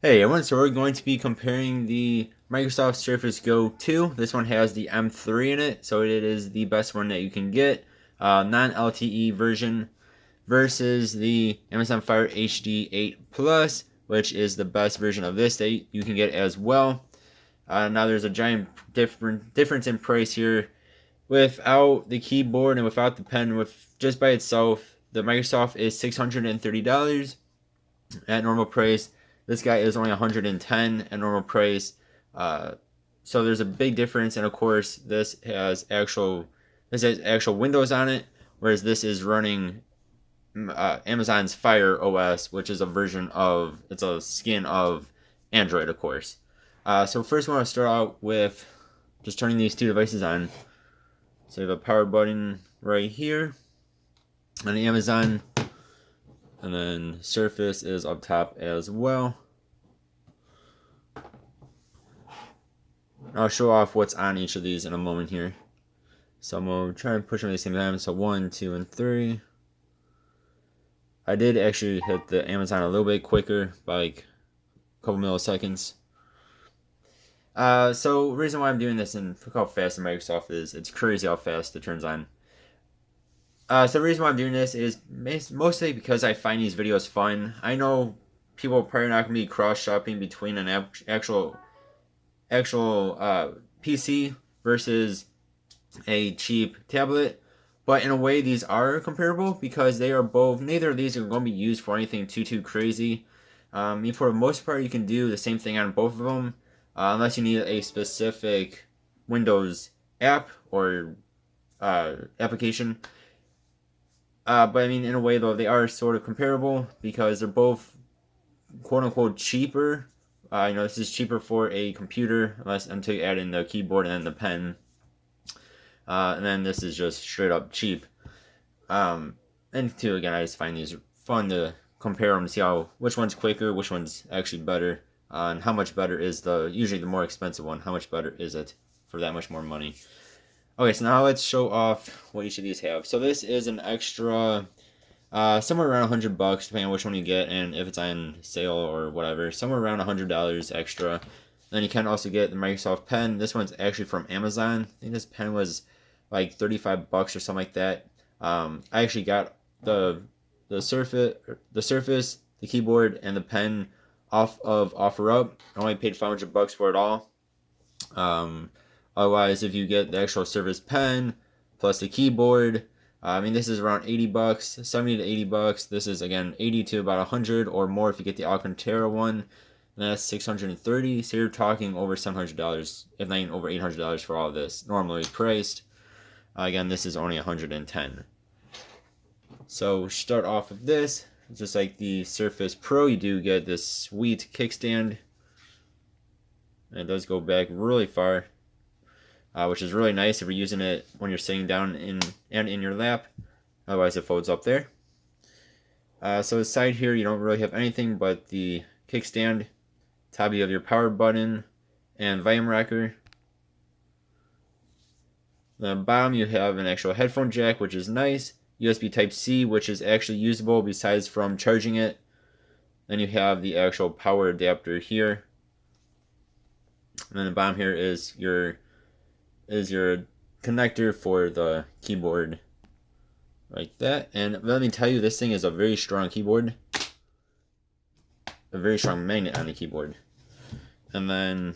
Hey everyone, so we're going to be comparing the Microsoft Surface Go 2. This one has the M3 in it, so it is the best one that you can get, non-LTE version, versus the Amazon Fire HD8 Plus, which is the best version of this that you can get as well. Now there's a giant difference in price here. Without the keyboard and without the pen, with just by itself, the Microsoft is $630 at normal price. This guy is only 110 at normal price. Uh, so there's a big difference, and of course, this has actual Windows on it, whereas this is running Amazon's Fire OS, which is it's a skin of Android, of course. So first, I want to start out with just turning these two devices on. So you have a power button right here on the Amazon, and then Surface is up top as well. I'll show off what's on each of these in a moment here. So I'm going to try and push them at the same time. So 1, 2, and 3. I did actually hit the Amazon a little bit quicker by like a couple milliseconds. So the reason why I'm doing this, and look how fast the Microsoft is, it's crazy how fast it turns on. So the reason why I'm doing this is mostly because I find these videos fun. I know people are probably not going to be cross-shopping between an actual PC versus a cheap tablet, but in a way these are comparable because they are both, neither of these are going to be used for anything too crazy. For the most part, you can do the same thing on both of them, unless you need a specific Windows app or application. But I mean, in a way though, they are sort of comparable because they're both quote unquote cheaper. This is cheaper for a computer until you add in the keyboard and the pen. And then this is just straight up cheap. And two, again, I just find these fun to compare them to see which one's quicker, which one's actually better, and how much better is usually the more expensive one, how much better is it for that much more money. Okay, so now let's show off what each of these have. So this is an extra, somewhere around $100, depending on which one you get, and if it's on sale or whatever, somewhere around $100 extra. Then you can also get the Microsoft pen. This one's actually from Amazon. I think this pen was like $35 or something like that. I actually got the Surface, the keyboard, and the pen off of OfferUp. I only paid $500 for it all. Otherwise, if you get the actual Surface pen plus the keyboard, this is around $80, 70 to $80. This is again 80 to about 100 or more if you get the Alcantara one. And that's $630. So you're talking over $700, if not even over $800 for all of this, normally priced. Again, this is only 110. So start off with this. Just like the Surface Pro, you do get this sweet kickstand. And it does go back really far, which is really nice if you're using it when you're sitting down in your lap. Otherwise, it folds up there. So the side here, you don't really have anything but the kickstand. Top, you have your power button and volume rocker. The bottom, you have an actual headphone jack, which is nice. USB Type-C, which is actually usable besides from charging it. Then you have the actual power adapter here. And then the bottom here is your connector for the keyboard, like that. And let me tell you, this thing is a very strong keyboard, a very strong magnet on the keyboard. And then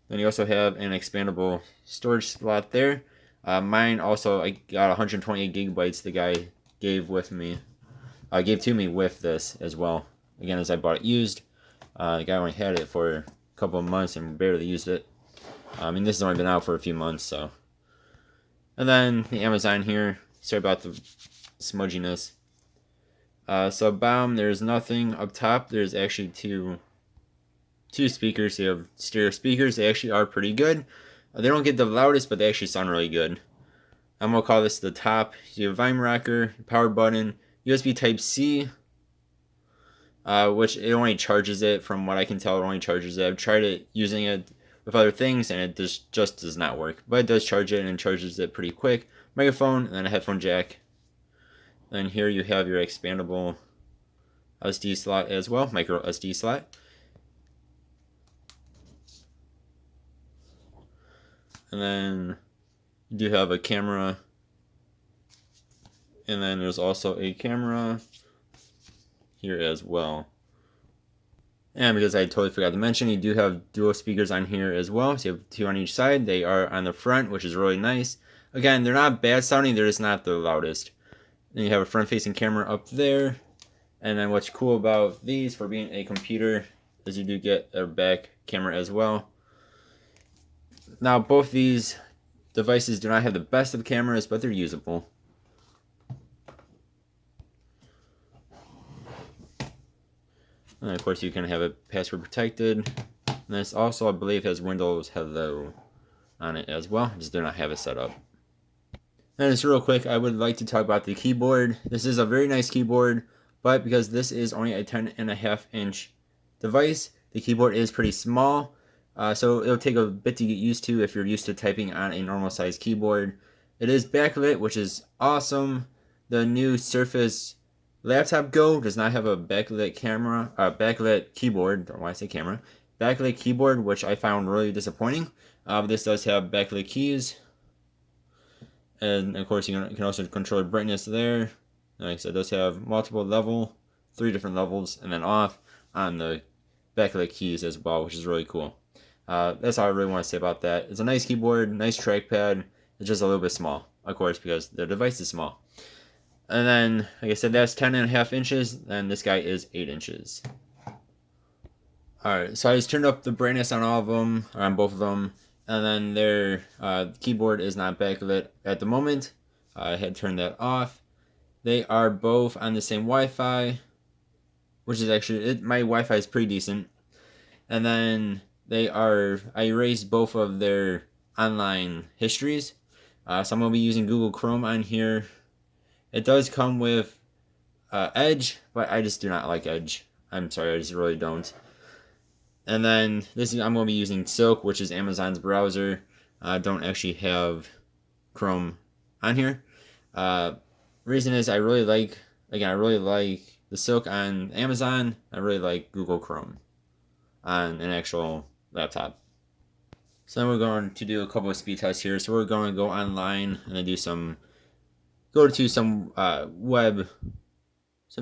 you also have an expandable storage slot there. Mine also, I got 128 gigabytes. The guy gave to me with this as well. Again, as I bought it used. The guy only had it for a couple of months and barely used it. This has only been out for a few months, so. And then the Amazon here. Sorry about the smudginess. So bottom, there's nothing up top. There's actually two speakers. You have stereo speakers. They actually are pretty good. They don't get the loudest, but they actually sound really good. I'm going to call this the top. You have volume rocker, power button, USB Type-C, which it only charges it. From what I can tell, it only charges it. I've tried it using it with other things, and it just does not work. But it does charge it, and charges it pretty quick. Microphone, and then a headphone jack. Then here you have your expandable SD slot as well, micro SD slot. And then you do have a camera, and then there's also a camera here as well. And because I totally forgot to mention, you do have dual speakers on here as well. So you have 2 on each side. They are on the front, which is really nice. Again, they're not bad sounding, they're just not the loudest. Then you have a front-facing camera up there. And then what's cool about these for being a computer is you do get a back camera as well. Now, both these devices do not have the best of cameras, but they're usable. And of course, you can have it password protected. And this also, I believe, has Windows Hello on it as well. Just do not have it set up. And just real quick, I would like to talk about the keyboard. This is a very nice keyboard, but because this is only a 10.5-inch device, the keyboard is pretty small. So it'll take a bit to get used to if you're used to typing on a normal size keyboard. It is backlit, which is awesome. The new Surface Laptop Go does not have a backlit camera, backlit keyboard. Don't know why I say camera. Backlit keyboard, which I found really disappointing. But this does have backlit keys, and of course you can also control the brightness there. Like I said, it does have multiple 3 different levels, and then off on the backlit keys as well, which is really cool. That's all I really want to say about that. It's a nice keyboard, nice trackpad. It's just a little bit small, of course, because the device is small. And then, like I said, that's 10.5 inches, and this guy is 8 inches. Alright, so I just turned up the brightness on all of them, or on both of them, and then their keyboard is not backlit at the moment. I had turned that off. They are both on the same Wi-Fi, which is actually, my Wi-Fi is pretty decent. And then I erased both of their online histories. So I'm going to be using Google Chrome on here. It does come with Edge, but I just do not like Edge. I'm sorry, I just really don't. And then I'm going to be using Silk, which is Amazon's browser. I don't actually have Chrome on here. Reason is I really like the Silk on Amazon. I really like Google Chrome on an actual laptop. So then we're going to do a couple of speed tests here. So we're going to go online and then go to some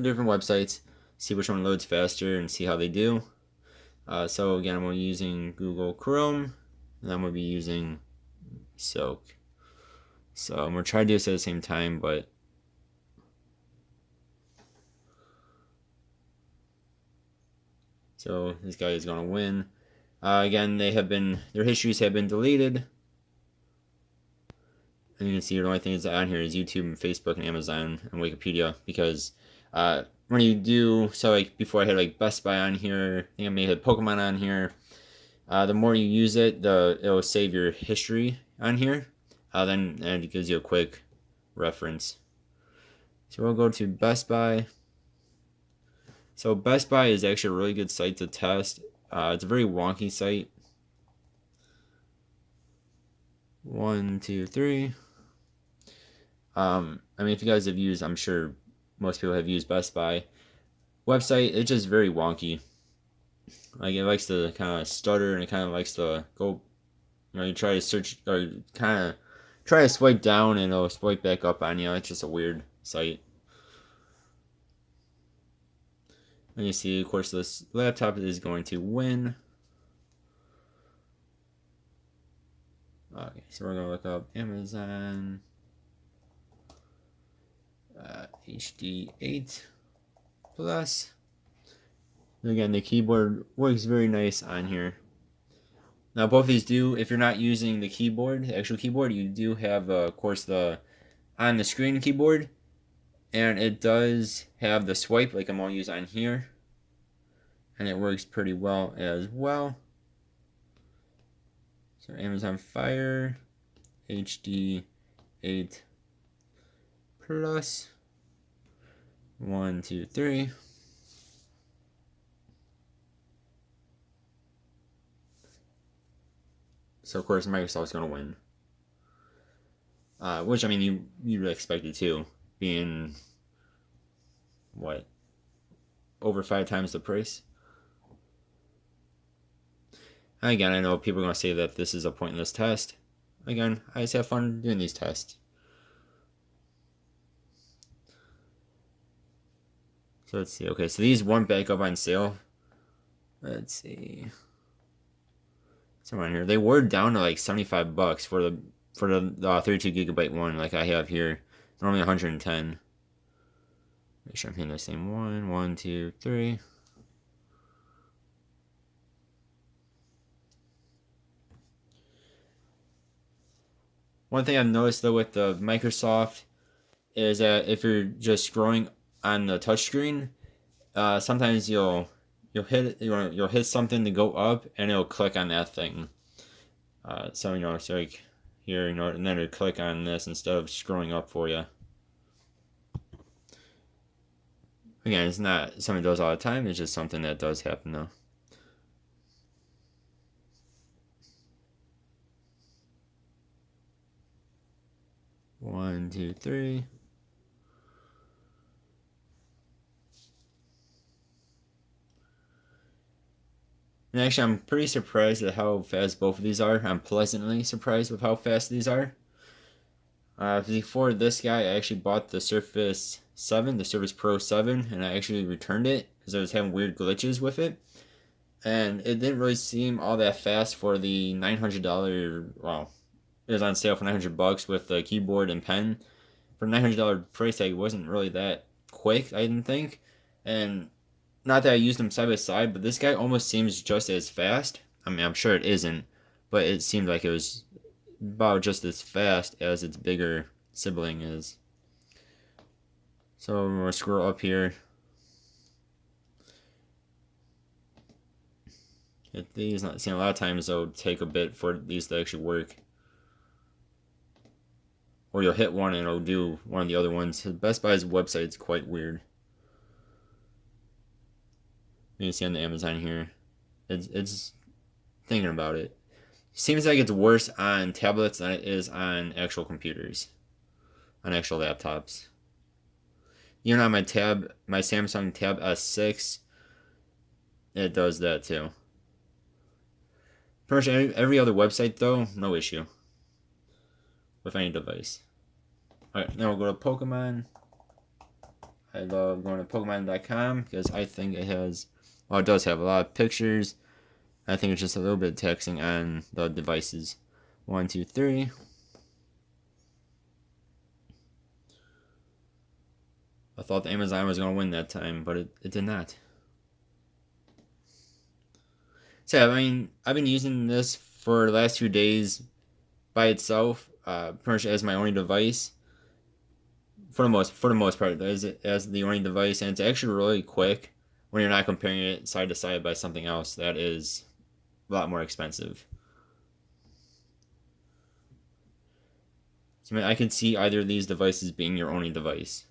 different websites, see which one loads faster and see how they do. So again, I'm using Google Chrome, and I'm going to be using Silk. So I'm going to try to do this at the same time, but so this guy is going to win. Again, their histories have been deleted. And you can see the only thing that's on here is YouTube and Facebook and Amazon and Wikipedia, because when you do, so like before I had like Best Buy on here, I think I may have Pokemon on here. The more you use it, it'll save your history on here. Then it gives you a quick reference. So we'll go to Best Buy. So Best Buy is actually a really good site to test. It's a very wonky site. 1, 2, 3. I mean, if you guys have used, I'm sure most people have used Best Buy website. It's just very wonky. Like, it likes to kind of stutter, and it kind of likes to go, you try to search, or kind of try to swipe down and it'll swipe back up on you. It's just a weird site. And you see, of course, this laptop is going to win. Okay, so we're going to look up Amazon hd8 Plus. Again, the keyboard works very nice on here. Now, both of these do, if you're not using the keyboard, the actual keyboard, you do have, of course, the on-the-screen keyboard. And it does have the swipe, like I'm going to use on here. And it works pretty well as well. So Amazon Fire hd8 Plus. 1, 2, 3. So of course Microsoft's going to win. Which, I mean, you really expected to, being what? over 5 times the price. Again, I know people are going to say that this is a pointless test. Again, I just have fun doing these tests. So let's see. Okay, so these weren't back up on sale. Let's see. Somewhere in here. They were down to like $75 for the 32 gigabyte one, like I have here. Normally 110. Make sure I'm hitting the same one. 1, 2, 3. One thing I've noticed though with the Microsoft is that if you're just scrolling on the touchscreen, sometimes you'll hit something to go up and it'll click on that thing. So it's like here, and then it'll click on this instead of scrolling up for you. Again, it's not something that does all the time. It's just something that does happen though. One, two, three. And actually, I'm pretty surprised at how fast both of these are. I'm pleasantly surprised with how fast these are. Before this guy, I actually bought the Surface 7, the Surface Pro 7, and I actually returned it because I was having weird glitches with it. And it didn't really seem all that fast for the $900, well, it was on sale for $900 with the keyboard and pen. For $900 price tag, it wasn't really that quick, I didn't think. And not that I used them side by side, but this guy almost seems just as fast. I mean, I'm sure it isn't, but it seemed like it was about just as fast as its bigger sibling is. So I'm going to scroll up here. Hit these. Not seeing a lot of times it'll take a bit for these to actually work. Or you'll hit one and it'll do one of the other ones. Best Buy's website's quite weird. You can see on the Amazon here. It's thinking about it. Seems like it's worse on tablets than it is on actual computers. On actual laptops. Even on my Samsung Tab S6, it does that too. Pretty much every other website though, no issue. With any device. Alright, now we'll go to Pokemon. I love going to Pokemon.com because I think it has, well, it does have a lot of pictures. I think it's just a little bit taxing on the devices. 1, 2, 3. I thought the Amazon was going to win that time, but it did not. So, I mean, I've been using this for the last 2 days by itself, pretty much as my only device. For the most part, as the only device, and it's actually really quick when you're not comparing it side to side by something else that is a lot more expensive. So, I mean, I could see either of these devices being your only device,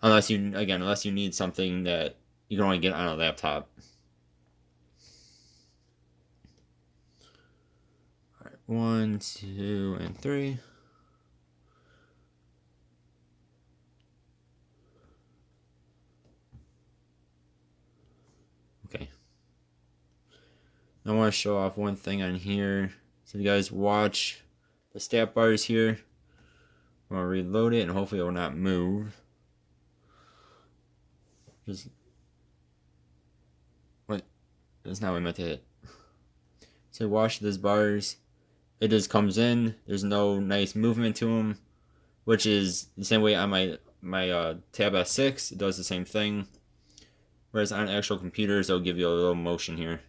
unless you need something that you can only get on a laptop. All right, 1, 2, and 3. Okay. I want to show off one thing on here. So you guys watch the stat bars here. I'm going to reload it and hopefully it will not move. That's not what I meant to hit. So watch these bars. It just comes in. There's no nice movement to them. Which is the same way on my Tab S6. It does the same thing. Whereas on actual computers, it'll give you a little motion here.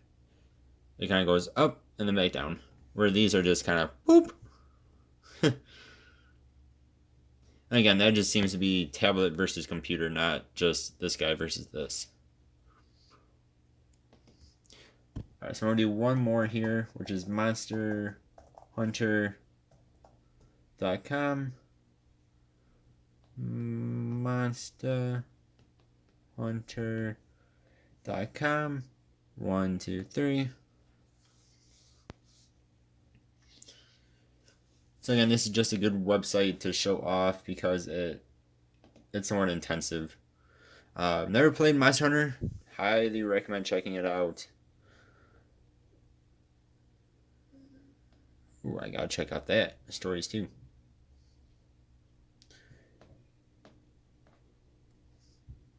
It kind of goes up and then back down. Where these are just kind of boop. And again, that just seems to be tablet versus computer, not just this guy versus this. Alright, so I'm going to do one more here, which is monsterhunter.com. monsterhunter.com. 1, 2, 3. So again, this is just a good website to show off because it's somewhat intensive. Never played Monster Hunter. Highly recommend checking it out. Ooh, I gotta check out that stories too.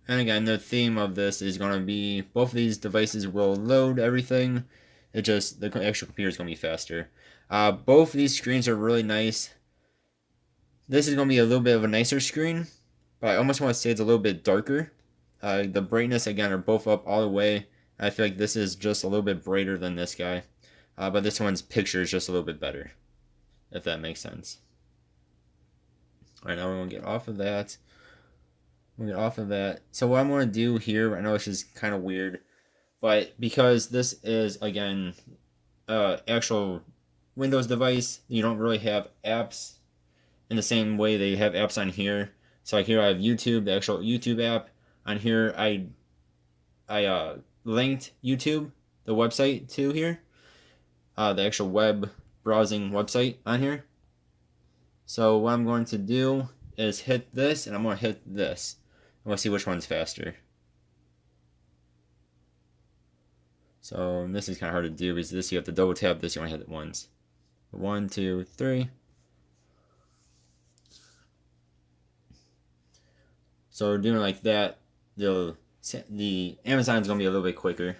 And again, the theme of this is going to be both of these devices will load everything. It just, the actual computer is going to be faster. Both of these screens are really nice. This is going to be a little bit of a nicer screen, but I almost want to say it's a little bit darker. The brightness, again, are both up all the way. I feel like this is just a little bit brighter than this guy. But this one's picture is just a little bit better, if that makes sense. Alright, now we're going to get off of that. We'll get off of that. So what I'm going to do here, I know this is kind of weird, but because this is, again, actual Windows device, you don't really have apps in the same way they have apps on here. So like here I have YouTube, the actual YouTube app. On here I linked YouTube, the website, to here. The actual web browsing website on here. So what I'm going to do is hit this, and I'm going to hit this. I'm going to see which one's faster. So this is kind of hard to do because this you have to double tap, this you only hit it once. 1, 2, 3. So doing it like that, the Amazon's going to be a little bit quicker.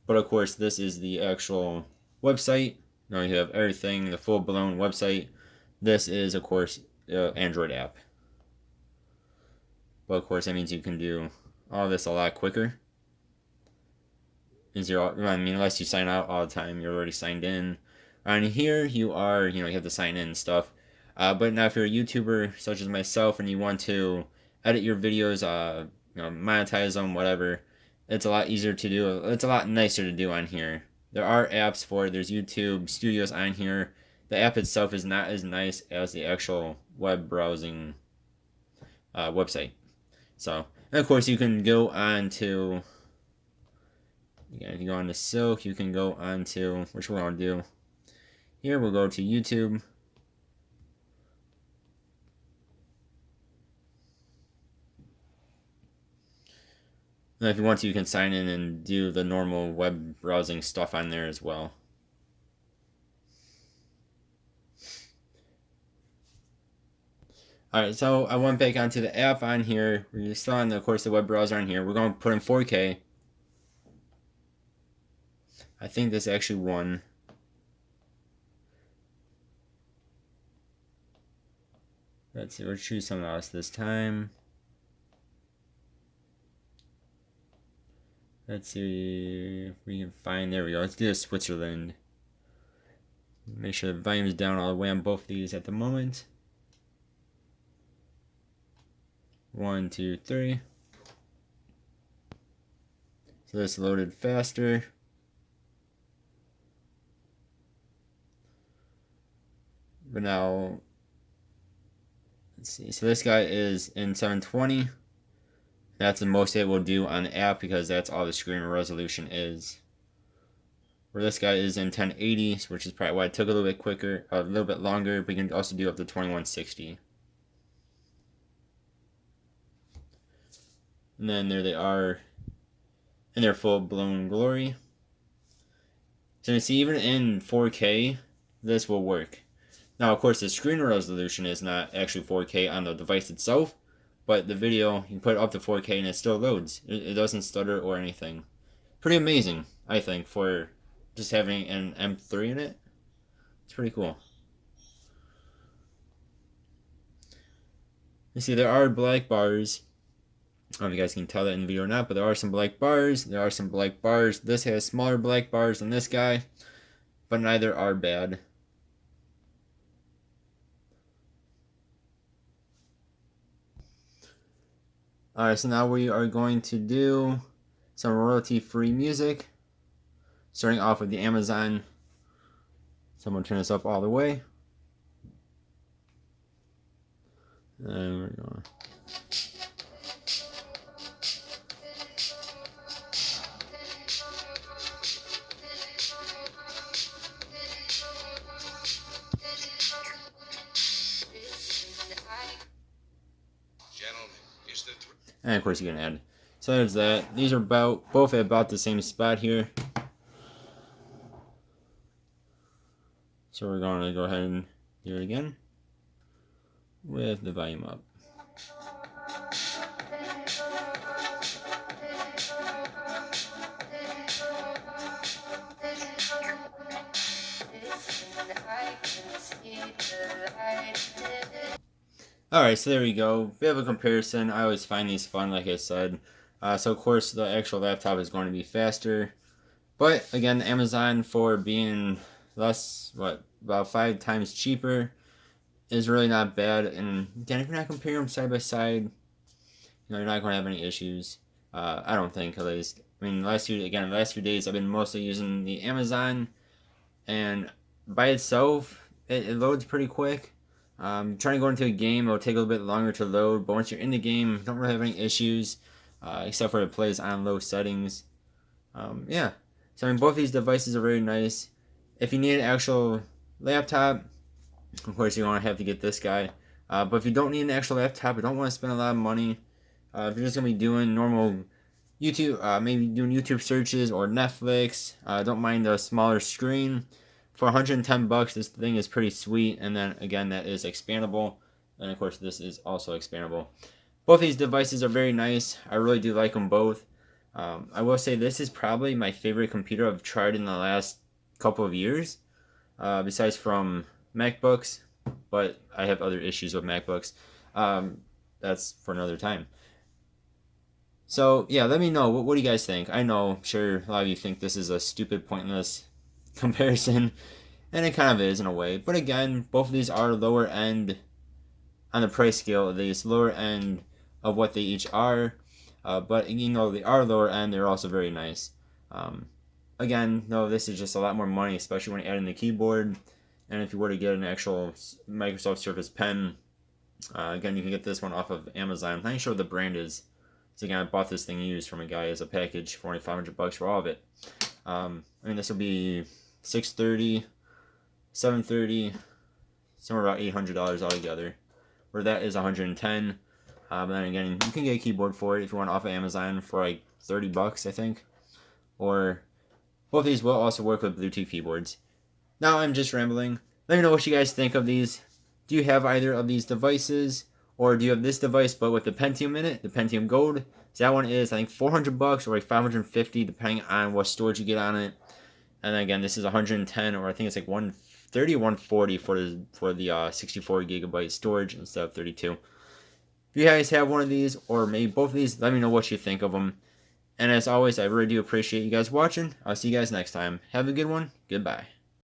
But of course, this is the actual website. Now you have everything, the full-blown website. This is, of course, Android app. But of course, that means you can do all this a lot quicker. Unless you sign out all the time, you're already signed in. On here, you have to sign in and stuff. But now if you're a YouTuber such as myself and you want to edit your videos, monetize them, whatever, it's a lot easier to do. It's a lot nicer to do on here. There are apps for it. There's YouTube Studios on here. The app itself is not as nice as the actual web browsing website. So, and of course, you can go on to... Again, if you go on to Silk, you can go on to... Which we're going to do. Here, we'll go to YouTube. And if you want to, you can sign in and do the normal web browsing stuff on there as well. Alright, so I went back onto the app on here. We're still on, of course, the web browser on here. We're going to put in 4K. I think this actually won. Let's see, we'll choose something else this time. Let's see if we can find, there we go. Let's do Switzerland. Make sure the volume is down all the way on both of these at the moment. 1, 2, 3. So this loaded faster. But now, let's see. So this guy is in 720. That's the most it will do on the app because that's all the screen resolution is. Where this guy is in 1080, which is probably why it took a little bit quicker, a little bit longer, but you can also do up to 2160. And then there they are in their full-blown glory. So you see, even in 4K, this will work. Now, of course, the screen resolution is not actually 4K on the device itself, but the video, you can put it up to 4K and it still loads. It doesn't stutter or anything. Pretty amazing, I think, for just having an M3 in it. It's pretty cool. You see, there are black bars. I don't know if you guys can tell that in the video or not, but there are some black bars. There are some black bars. This has smaller black bars than this guy, but neither are bad. Alright, so now we are going to do some royalty-free music, starting off with the Amazon. So I'm going to turn this up all the way. And we're going. And of course you can add So there's that. These are both at about the same spot here. So we're going to go ahead and do it again with the volume up. Alright, so there we go. Bit of a comparison. I always find these fun, like I said. So of course the actual laptop is going to be faster. But again, Amazon, for being less, about 5 times cheaper, is really not bad. And again, if you're not comparing them side by side, you're not going to have any issues. I don't think, at least. I mean, the last few days, I've been mostly using the Amazon, and by itself, it loads pretty quick. Trying to go into a game, it'll take a little bit longer to load, but once you're in the game, you don't really have any issues, except for it plays on low settings. Yeah, so I mean, both these devices are very nice. If you need an actual laptop, of course you're going to have to get this guy. But if you don't need an actual laptop, you don't want to spend a lot of money, if you're just going to be doing normal YouTube, maybe doing YouTube searches or Netflix, don't mind a smaller screen. For 110 bucks, this thing is pretty sweet. And then again, that is expandable. And of course, this is also expandable. Both these devices are very nice. I really do like them both. I will say this is probably my favorite computer I've tried in the last couple of years, besides from MacBooks. But I have other issues with MacBooks. That's for another time. So yeah, let me know. What do you guys think? I know, sure, a lot of you think this is a stupid, pointless comparison, and it kind of is in a way. But again, both of these are lower end on the price scale, at least lower end of what they each are. But you know, they are lower end. They're also very nice. Again, no, this is just a lot more money, especially when you add in the keyboard. And if you were to get an actual Microsoft Surface Pen, again, you can get this one off of Amazon. I'm not sure what the brand is. So again, I bought this thing used from a guy as a package for only 500 bucks for all of it. I mean, this will be $630, $730, somewhere about $800 altogether. Where that is $110. But then again, you can get a keyboard for it if you want off of Amazon for like 30 bucks, I think. Or both of these will also work with Bluetooth keyboards. Now I'm just rambling. Let me know what you guys think of these. Do you have either of these devices? Or do you have this device but with the Pentium in it, the Pentium Gold? So that one is, I think, 400 bucks or like 550 depending on what storage you get on it. And then again, this is 110, or I think it's like 130 or 140 for the 64 gigabyte storage instead of 32. If you guys have one of these or maybe both of these, let me know what you think of them. And as always, I really do appreciate you guys watching. I'll see you guys next time. Have a good one. Goodbye.